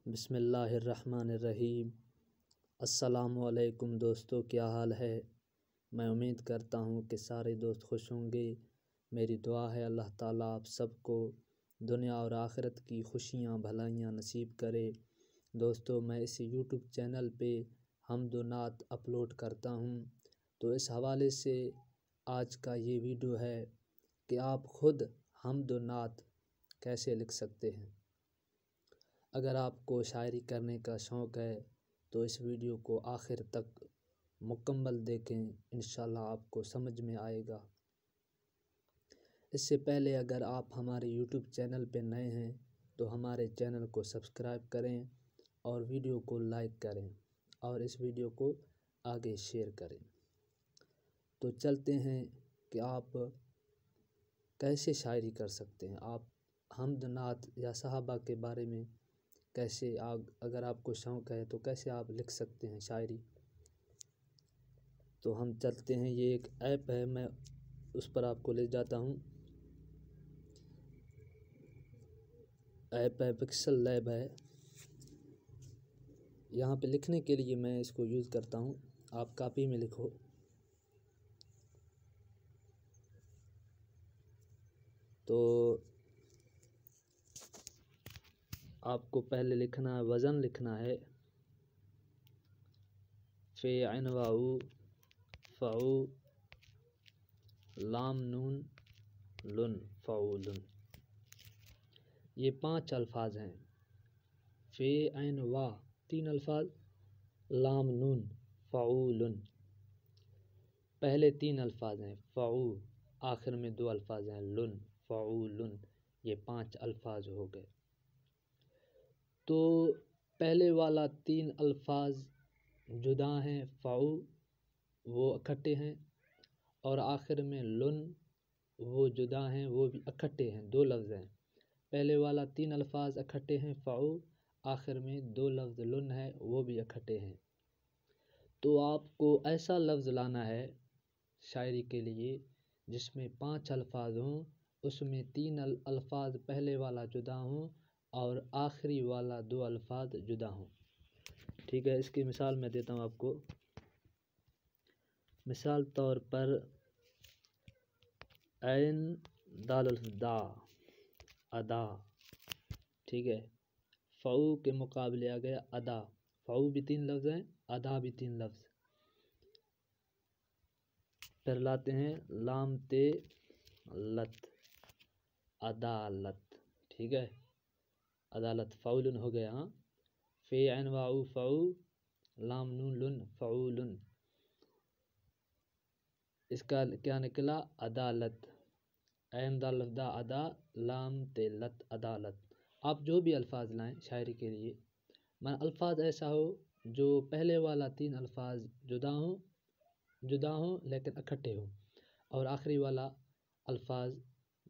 बिस्मिल्लाहिर्रहमानिर्रहीम। अस्सलामुअलैकुम दोस्तों, क्या हाल है। मैं उम्मीद करता हूँ कि सारे दोस्त खुश होंगे। मेरी दुआ है अल्लाह ताला आप सबको दुनिया और आखिरत की खुशियाँ भलाइयाँ नसीब करे। दोस्तों, मैं इस यूट्यूब चैनल पे हम्द व नात अपलोड करता हूँ, तो इस हवाले से आज का ये वीडियो है कि आप खुद हम्द व नात कैसे लिख सकते हैं। अगर आपको शायरी करने का शौक़ है तो इस वीडियो को आखिर तक मुकम्मल देखें, इंशाल्लाह आपको समझ में आएगा। इससे पहले अगर आप हमारे यूट्यूब चैनल पर नए हैं तो हमारे चैनल को सब्सक्राइब करें और वीडियो को लाइक करें और इस वीडियो को आगे शेयर करें। तो चलते हैं कि आप कैसे शायरी कर सकते हैं। आप हम्द नात या सहाबा के बारे में कैसे अगर आपको शौक़ है तो कैसे आप लिख सकते हैं शायरी। तो हम चलते हैं, ये एक ऐप है, मैं उस पर आपको ले जाता हूँ। ऐप है पिक्सल लैब है। यहाँ पे लिखने के लिए मैं इसको यूज़ करता हूँ। आप कॉपी में लिखो। तो आपको पहले लिखना है, वज़न लिखना है फे ऐन वाऊ फ़ऊ लाम नून लुन फ़ऊलुन। ये 5 अल्फाज हैं। फे ऐन वा 3 अल्फाज, लाम नून फ़ऊलुन पहले 3 अल्फाज हैं, फ़ऊ आखिर में 2 अल्फाज हैं, लुन फ़ऊलुन ये 5 अल्फाज हो गए। तो पहले वाला 3 अल्फाज जुदा हैं, फ़ऊ वो इकट्ठे हैं, और आखिर में लुन वो जुदा हैं, वो भी इकट्ठे हैं, 2 लफ्ज़ हैं। पहले वाला 3 अल्फाज इकट्ठे हैं फ़ऊ, आखिर में 2 लफ्ज़ लुन है वो भी इकट्ठे हैं। तो आपको ऐसा लफ्ज़ लाना है शायरी के लिए जिसमें 5 अल्फाज हों, उसमें 3 अल्फाज पहले वाला जुदा हों और आखिरी वाला 2 अल्फाज जुदा हों। ठीक है, इसकी मिसाल मैं देता हूँ आपको। मिसाल तौर पर ऐन दाल अल्फ दा अदा। ठीक है, फ़ऊ के मुकाबले आ गया अदा। फ़ऊ भी 3 लफ्ज़ हैं, अदा भी 3 लफ्ज़। फिर लाते हैं लाम ते लत अदालत। ठीक है, अदालत फ़ऊलुन हो गया। हाँ, फे ऐन वाऊ फ़ऊ लाम नून लुन फ़ऊलुन, इसका क्या निकला अदालत। ऐन दाल दा अदा लाम ते लत अदालत। आप जो भी अल्फाज लाएं शायरी के लिए, मैं अल्फाज ऐसा हो जो पहले वाला 3 अल्फाज जुदा हो लेकिन इकट्ठे हों, और आखिरी वाला अल्फाज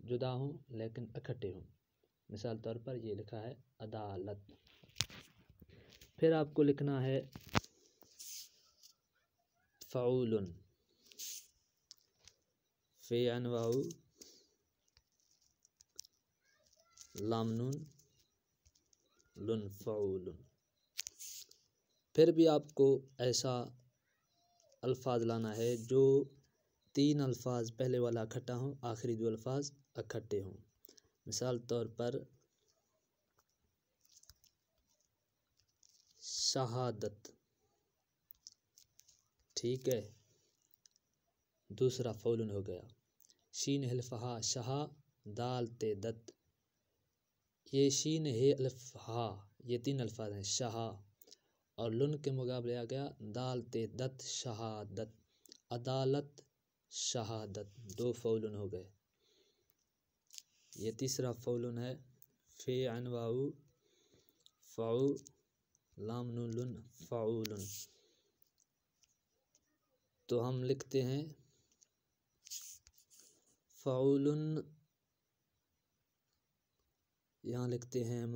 जुदा हों लेकिन इकट्ठे हों। मिसाल तौर पर ये लिखा है अदालत। फिर आपको लिखना है फ़ऊलुन, फे ऐन वाऊ लाम नून लुन फ़ऊलुन। फिर भी आपको ऐसा अल्फाज लाना है जो 3 अल्फाज पहले वाला इकट्ठा हों, आखिरी 2 अल्फाज इकट्ठे हों। मिसाल तौर पर शहादत। ठीक है, दूसरा फ़ऊलुन हो गया। शीन हिल्फ हा शहा दाल ते दत, ये शीन हे अल्फ हा ये 3 अल्फाज हैं, शहा, और लुन के मुकाबले आ गया दाल ते दत शहादत। अदालत शहादत 2 फ़ऊलुन हो गए। ये तीसरा फ़ऊलुन है फे ऐन वाऊ फ़ऊ लाम नून लुन फ़ऊलुन। तो हम लिखते हैं फ़ऊलुन, यहाँ लिखते हैं हम,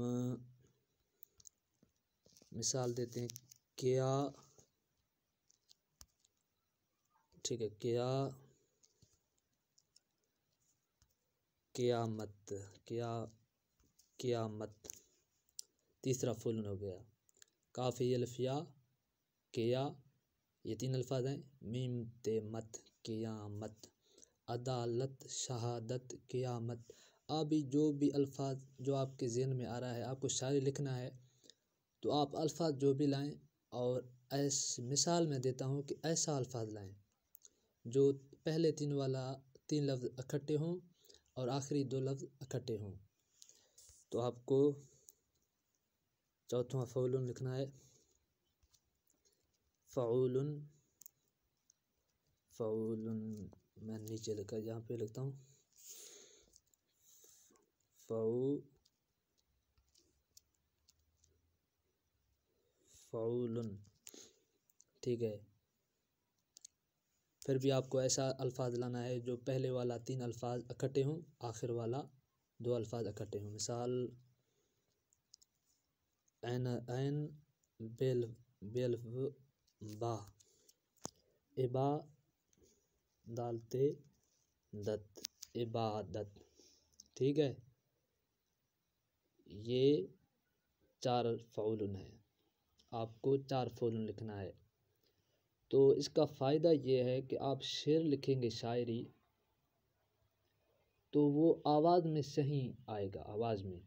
मिसाल देते हैं क्या। ठीक है, क्या क़यामत, क्या क़यामत। तीसरा फूलन हो गया। काफ़ी अल्फिया किया, ये 3 अल्फाज हैं। मीम ते मत क़ियामत, अदालत शहादत क़ियामत। अभी जो भी अल्फाज जो आपके ज़हन में आ रहा है, आपको शायरी लिखना है तो आप अल्फाज जो भी लाएं, और ऐसे मिसाल मैं देता हूँ कि ऐसा अल्फाज लाएं जो पहले 3 लफ्ज़ इकट्ठे हों और आखिरी 2 लफ्ज़ इकट्ठे हों। तो आपको चौथा फ़ऊलुन लिखना है। फ़ऊलुन, फ़ऊलुन मैं नीचे लिखा, यहाँ पे लिखता हूँ फ़ऊलुन, ठीक है। फिर भी आपको ऐसा अल्फाज लाना है जो पहले वाला 3 अल्फाज इकट्ठे हों, आखिर वाला 2 अल्फाज इकट्ठे हों। मिसाल ऐन ऐन बेल बेल बा, इबा दालते दत, इबादत, ठीक है। ये 4 फ़ऊलुन है, आपको 4 फ़ऊलुन लिखना है। तो इसका फ़ायदा ये है कि आप शेर लिखेंगे शायरी तो वो आवाज़ में सही आएगा। आवाज़ में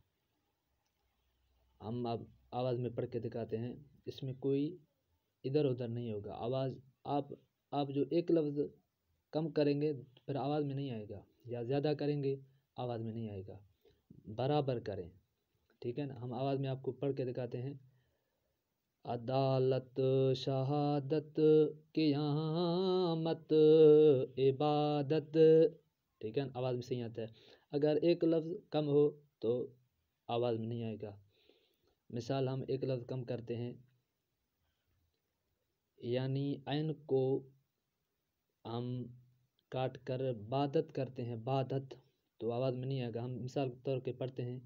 हम अब आवाज़ में पढ़ के दिखाते हैं, इसमें कोई इधर उधर नहीं होगा। आवाज़ आप जो एक लफ्ज़ कम करेंगे फिर आवाज़ में नहीं आएगा, या ज़्यादा करेंगे आवाज़ में नहीं आएगा, बराबर करें, ठीक है ना। हम आवाज़ में आपको पढ़ के दिखाते हैं। अदालत शहादत क़ियामत इबादत, ठीक है, आवाज़ में सही आता है। अगर एक लफ्ज़ कम हो तो आवाज़ में नहीं आएगा। मिसाल हम एक लफ्ज़ कम करते हैं, यानी ऐन को हम काट कर बादत करते हैं, बादत, तो आवाज़ में नहीं आएगा। हम मिसाल के तौर पे पढ़ते हैं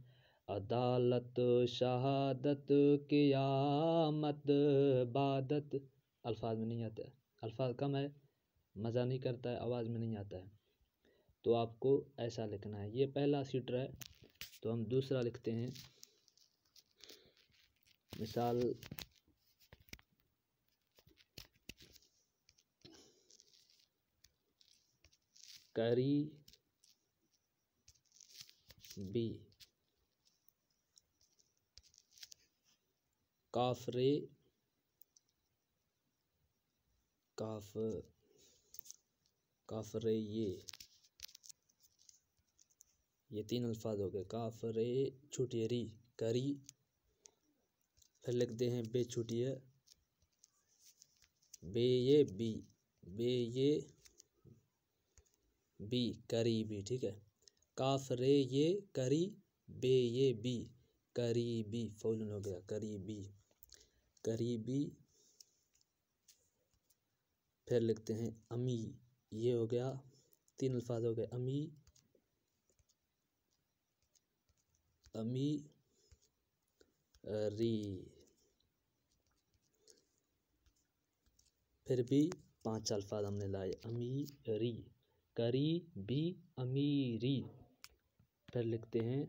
अदालत शहादत क़ियामत बादत, अल्फाज में नहीं आता है, अल्फाज कम है, मज़ा नहीं करता है, आवाज़ में नहीं आता है। तो आपको ऐसा लिखना है। ये पहला सीटर है। तो हम दूसरा लिखते हैं। मिसाल करी बी, काफरे काफ काफरे, ये 3 अल्फाज हो गए। काफरे छुटिए री करी, फिर लिखते हैं बे छुटिए बे ये बी, बे ये बी करीबी, ठीक है। काफरे ये करी, बे ये बी करीबी, फ़ऊलुन हो गया करीबी, करीबी। फिर लिखते हैं अमी, ये हो गया 3 अल्फाज हो गए। अमी अमी री, फिर भी 5 अल्फाज हमने लाए। अमीरी करी बी अमीरी। फिर लिखते हैं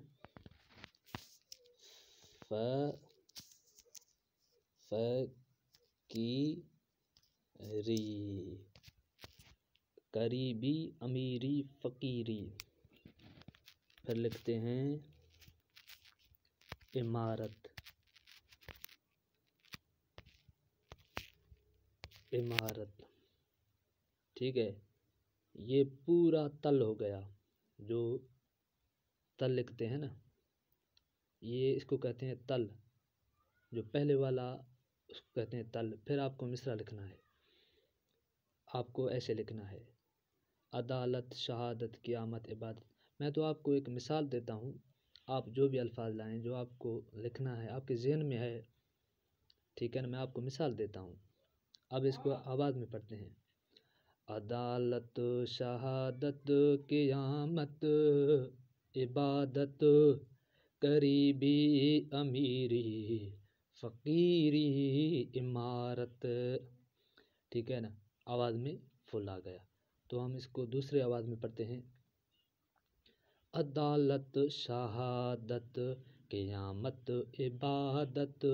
फ़कीरी, करीबी अमीरी फ़कीरी। फिर लिखते हैं इमारत, इमारत, ठीक है। ये पूरा तल हो गया, जो तल लिखते हैं ना, ये इसको कहते हैं तल, जो पहले वाला उसको कहते हैं तल। फिर आपको मिसरा लिखना है, आपको ऐसे लिखना है अदालत शहादत क़ियामत इबादत। मैं तो आपको एक मिसाल देता हूँ, आप जो भी अल्फाज लाएं जो आपको लिखना है आपके ज़हन में है, ठीक है ना। मैं आपको मिसाल देता हूँ, अब इसको आवाज़ में पढ़ते हैं। अदालत शहादत क़ियामत इबादत करीबी अमीरी फ़कीरी इमारत, ठीक है ना। आवाज़ में फुल आ गया। तो हम इसको दूसरे आवाज़ में पढ़ते हैं। अदालत शहादत क़यामत इबादत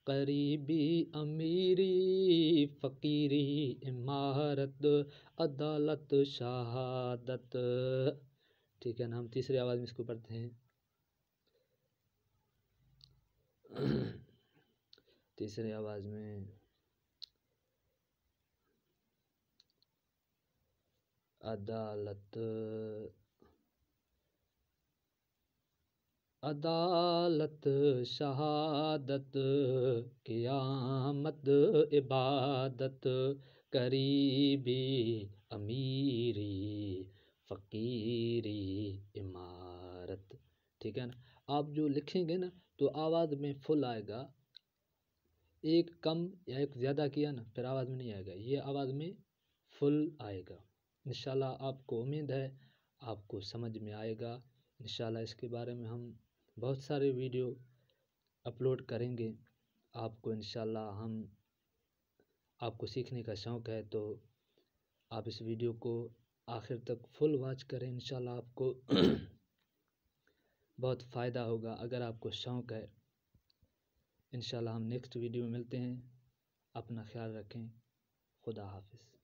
करीबी अमीरी फ़कीरी इमारत अदालत शहादत। ठीक है ना, हम तीसरी आवाज़ में इसको पढ़ते हैं। तीसरी आवाज़ में अदालत अदालत शहादत क़यामत इबादत करीबी अमीरी फ़कीरी इमारत। ठीक है ना, आप जो लिखेंगे ना तो आवाज़ में फुल आएगा, एक कम या एक ज़्यादा किया ना फिर आवाज़ में नहीं आएगा, ये आवाज़ में फुल आएगा। इंशाल्लाह आपको उम्मीद है आपको समझ में आएगा। इंशाल्लाह इसके बारे में हम बहुत सारे वीडियो अपलोड करेंगे आपको। इंशाल्लाह आपको सीखने का शौक़ है तो आप इस वीडियो को आखिर तक फुल वॉच करें। इंशाल्लाह आपको बहुत फ़ायदा होगा अगर आपको शौक़ है। इंशाल्लाह हम नेक्स्ट वीडियो में मिलते हैं। अपना ख्याल रखें। खुदा हाफिज़।